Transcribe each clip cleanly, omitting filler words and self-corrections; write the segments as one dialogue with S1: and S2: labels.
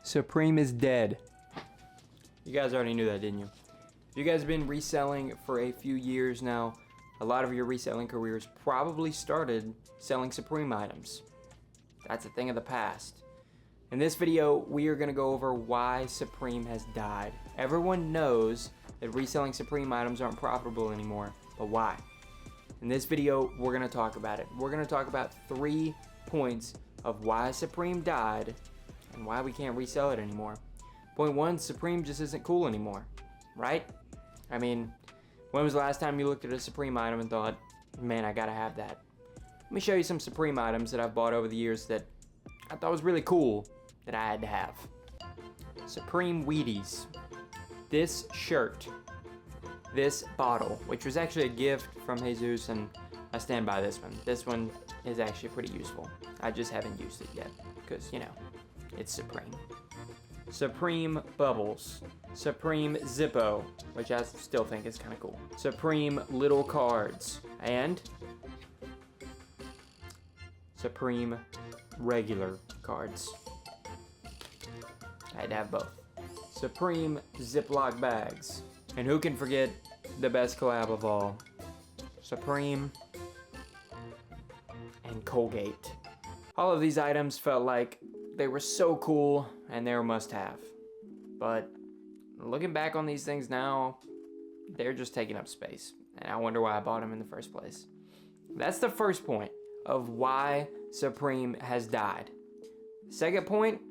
S1: Supreme is dead. You guys already knew that, didn't you? If you guys have been reselling for a few years now, a lot of your reselling careers probably started selling Supreme items. That's a thing of the past. In this video, we are going to go over why Supreme has died. Everyone knows that reselling Supreme items aren't profitable anymore, but why? In this video, we're going to talk about it. We're going to talk about 3 points of why Supreme died and why we can't resell it anymore. Point 1, Supreme just isn't cool anymore, right? I mean, when was the last time you looked at a Supreme item and thought, man, I gotta have that? Let me show you some Supreme items that I've bought over the years that I thought was really cool that I had to have. Supreme Wheaties. This shirt. This bottle, which was actually a gift from Jesus, and I stand by this one. This one is actually pretty useful. I just haven't used it yet because, you know, it's Supreme. Supreme Bubbles. Supreme Zippo, which I still think is kind of cool. Supreme Little Cards. And Supreme Regular Cards. I had to have both. Supreme Ziploc Bags. And who can forget the best collab of all? Supreme and Colgate. All of these items felt like they were so cool and they were must-have. But looking back on these things now, they're just taking up space. And I wonder why I bought them in the first place. That's the first point of why Supreme has died. Second point,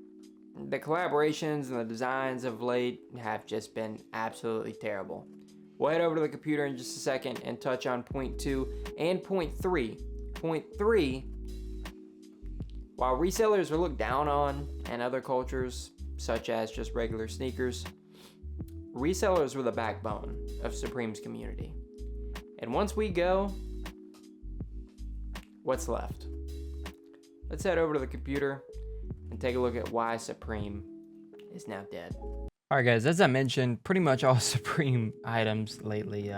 S1: the collaborations and the designs of late have just been absolutely terrible. We'll head over to the computer in just a second and touch on point 2 and point 3. Point 3, while resellers are looked down on in other cultures, such as just regular sneakers, resellers were the backbone of Supreme's community. And once we go, what's left? Let's head over to the computer and take a look at why Supreme is now dead. Alright guys, as I mentioned, pretty much all Supreme items lately,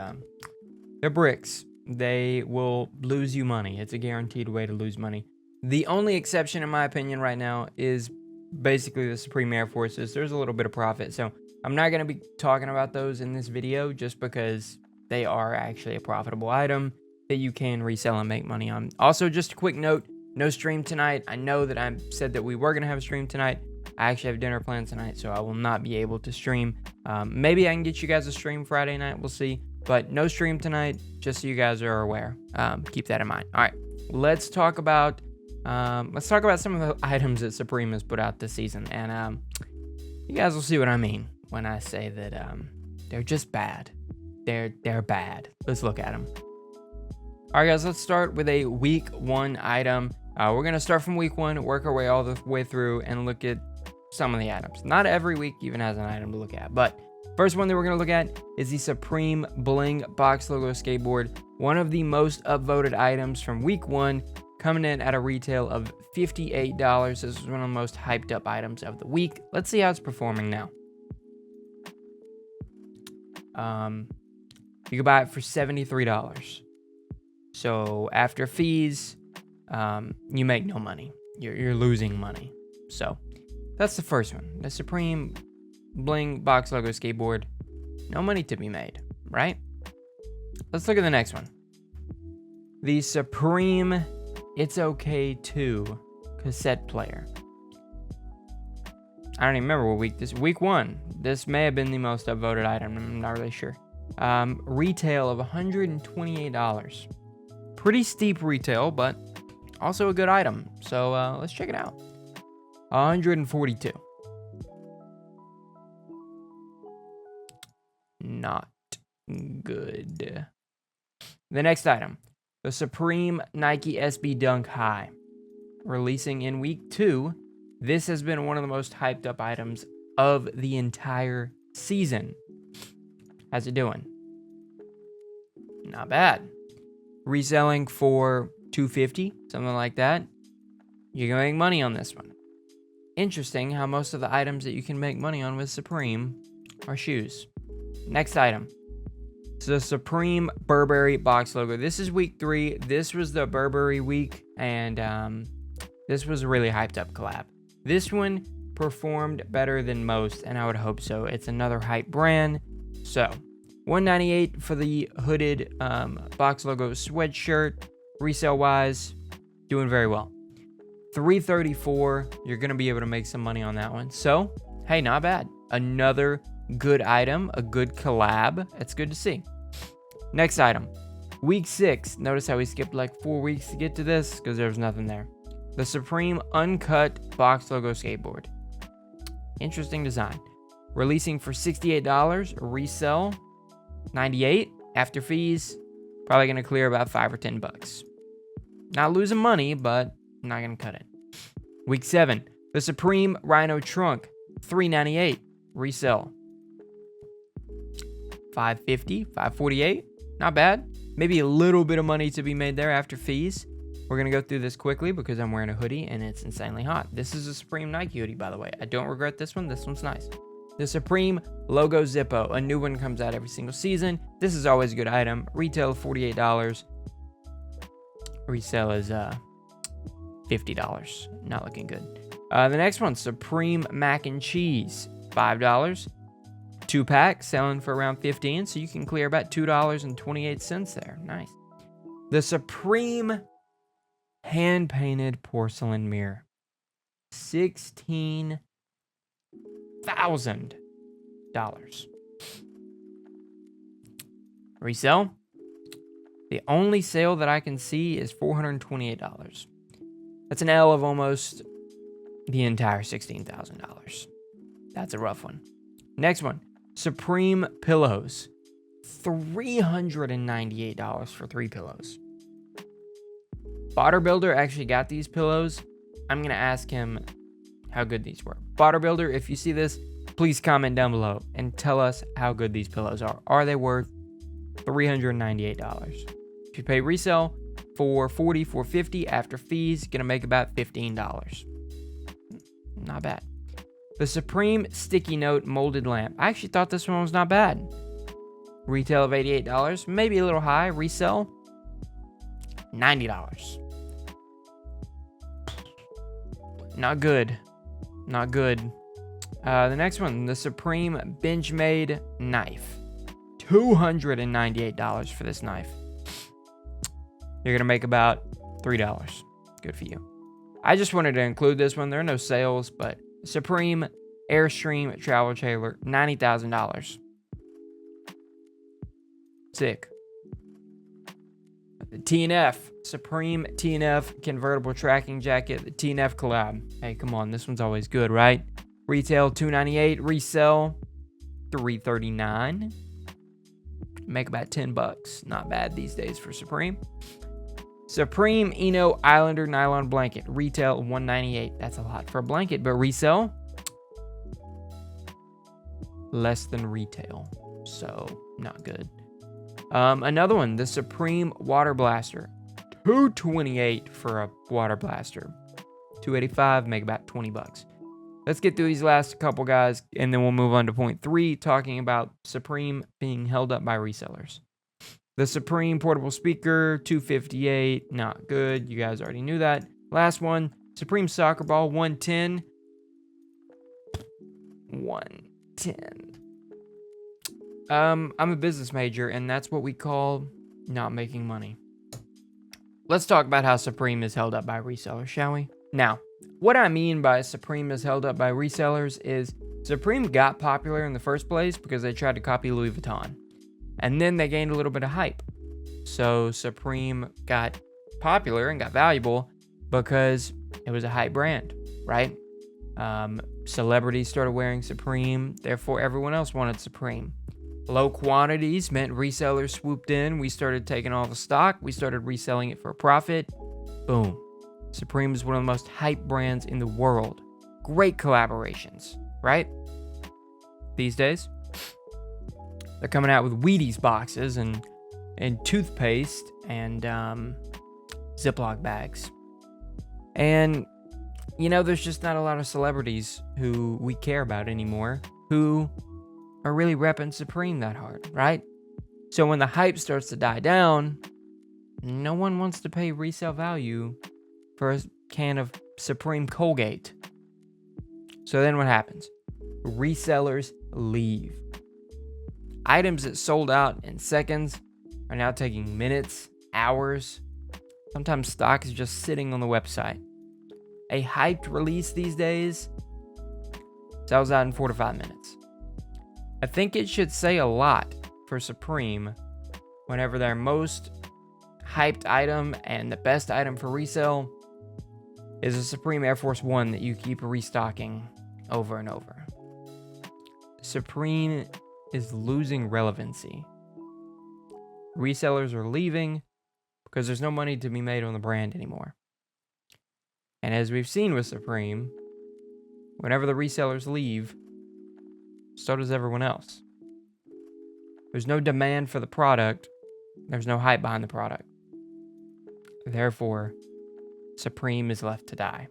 S1: they're bricks. They will lose you money. It's a guaranteed way to lose money. The only exception, in my opinion, right now is basically the Supreme Air Forces. There's a little bit of profit, so I'm not going to be talking about those in this video just because they are actually a profitable item that you can resell and make money on. Also, just a quick note, no stream tonight. I know that I said that we were going to have a stream tonight. I actually have dinner plans tonight, so I will not be able to stream. Maybe I can get you guys a stream Friday night. We'll see. But no stream tonight, just so you guys are aware. Keep that in mind. All right, let's talk about some of the items that Supreme has put out this season, and you guys will see what I mean when I say that they're just bad. They're bad. Let's look at them. All right, guys, let's start with a week 1 item. We're gonna start from week 1, work our way all the way through, and look at some of the items. Not every week even has an item to look at, but first one that we're gonna look at is the Supreme Bling box logo skateboard. One of the most upvoted items from week 1. Coming in at a retail of $58. This is one of the most hyped up items of the week. Let's see how it's performing now. You can buy it for $73. So after fees, you make no money. You're losing money. So that's the first one. The Supreme Bling box logo skateboard. No money to be made, right? Let's look at the next one. The Supreme It's Okay Too cassette player. I don't even remember what week this. Week 1. This may have been the most upvoted item. I'm not really sure. Retail of $128. Pretty steep retail, but also a good item. So let's check it out. $142. Not good. The next item. The Supreme Nike SB Dunk High, releasing in week 2. This has been one of the most hyped up items of the entire season. How's it doing? Not bad. Reselling for $250, something like that. You're gonna make money on this one. Interesting how most of the items that you can make money on with Supreme are shoes. Next item. It's the Supreme Burberry box logo. This is week 3. This was the Burberry week, and this was a really hyped up collab. This one performed better than most, and I would hope so. It's another hype brand. So $198 for the hooded box logo sweatshirt. Resale wise, doing very well. $334, you're gonna be able to make some money on that one. So hey, not bad. Another good item, a good collab. It's good to see. Next item, week 6. Notice how we skipped like 4 weeks to get to this because there was nothing there. The Supreme uncut box logo skateboard. Interesting design. Releasing for $68, resell $98 after fees. Probably gonna clear about $5 or $10. Not losing money, but not gonna cut it. Week 7, the Supreme Rhino trunk, $398, resell $550, $548. Not bad. Maybe a little bit of money to be made there after fees. We're going to go through this quickly because I'm wearing a hoodie and it's insanely hot. This is a Supreme Nike hoodie, by the way. I don't regret this one. This one's nice. The Supreme Logo Zippo. A new one comes out every single season. This is always a good item. Retail $48. Resell is $50. Not looking good. The next one, Supreme Mac and Cheese. $5. 2-pack selling for around $15, so you can clear about $2.28 there. Nice. The Supreme hand-painted porcelain mirror, $16,000. Resell. The only sale that I can see is $428. That's an L of almost the entire $16,000. That's a rough one. Next one. Supreme pillows, $398 for 3 pillows. Builder actually got these pillows. I'm going to ask him how good these were. Builder, if you see this, please comment down below and tell us how good these pillows are. Are they worth $398? If you pay resale for $40, $450 after fees, going to make about $15. Not bad. The Supreme Sticky Note Molded Lamp. I actually thought this one was not bad. Retail of $88. Maybe a little high. Resell, $90. Not good. Not good. The next one, the Supreme Bench-Made Knife. $298 for this knife. You're going to make about $3. Good for you. I just wanted to include this one. There are no sales, but Supreme Airstream Travel Trailer, $90,000. Sick. The TNF, Supreme TNF Convertible Tracking Jacket, the TNF collab. Hey, come on, this one's always good, right? Retail $298, resell $339. Make about $10. Not bad these days for Supreme. Supreme Eno Islander Nylon Blanket. Retail $198. That's a lot for a blanket, but resell less than retail. So, not good. Another one, the Supreme Water Blaster. $228 for a water blaster. $285, make about $20. Let's get through these last couple guys, and then we'll move on to point 3, talking about Supreme being held up by resellers. The Supreme Portable Speaker, $258, not good. You guys already knew that. Last one, Supreme Soccer Ball, $110. $110. I'm a business major, and that's what we call not making money. Let's talk about how Supreme is held up by resellers, shall we? Now, what I mean by Supreme is held up by resellers is Supreme got popular in the first place because they tried to copy Louis Vuitton. And then they gained a little bit of hype. So Supreme got popular and got valuable because it was a hype brand, right? Celebrities started wearing Supreme, therefore everyone else wanted Supreme. Low quantities meant resellers swooped in. We started taking all the stock. We started reselling it for a profit. Boom. Supreme is one of the most hype brands in the world. Great collaborations, right? These days, they're coming out with Wheaties boxes and toothpaste and Ziploc bags. And, you know, there's just not a lot of celebrities who we care about anymore who are really repping Supreme that hard, right? So when the hype starts to die down, no one wants to pay resale value for a can of Supreme Colgate. So then what happens? Resellers leave. Items that sold out in seconds are now taking minutes, hours. Sometimes stock is just sitting on the website. A hyped release these days sells out in 4 to 5 minutes. I think it should say a lot for Supreme whenever their most hyped item and the best item for resale is a Supreme Air Force One that you keep restocking over and over. Supreme is losing relevancy. Resellers are leaving because there's no money to be made on the brand anymore. And as we've seen with Supreme, whenever the resellers leave, so does everyone else. There's no demand for the product. There's no hype behind the product. Therefore, Supreme is left to die.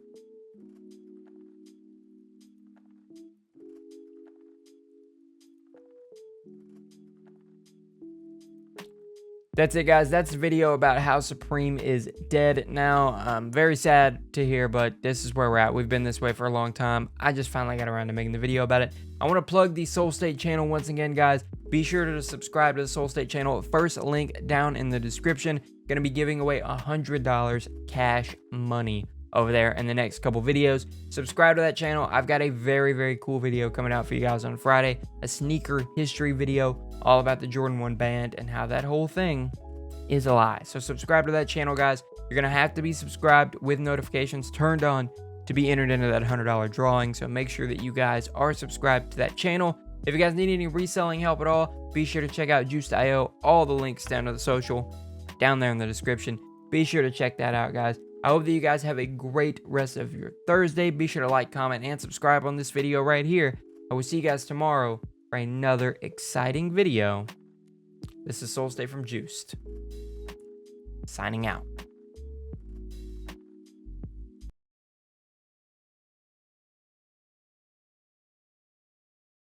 S1: That's it, guys. That's the video about how Supreme is dead now. Very sad to hear, but this is where we're at. We've been this way for a long time. I just finally got around to making the video about it. I want to plug the Soul State channel once again, guys. Be sure to subscribe to the Soul State channel. First link down in the description. Going to be giving away $100 cash money over there in the next couple videos. Subscribe to that channel. I've got a very, very cool video coming out for you guys on Friday. A sneaker history video all about the Jordan 1 band and how that whole thing is a lie. So subscribe to that channel, guys. You're going to have to be subscribed with notifications turned on to be entered into that $100 drawing. So make sure that you guys are subscribed to that channel. If you guys need any reselling help at all, be sure to check out Jannounts IO. All the links down to the social down there in the description. Be sure to check that out, guys. I hope that you guys have a great rest of your Thursday. Be sure to like, comment, and subscribe on this video right here. I will see you guys tomorrow for another exciting video. This is Soul State from Juiced, signing out.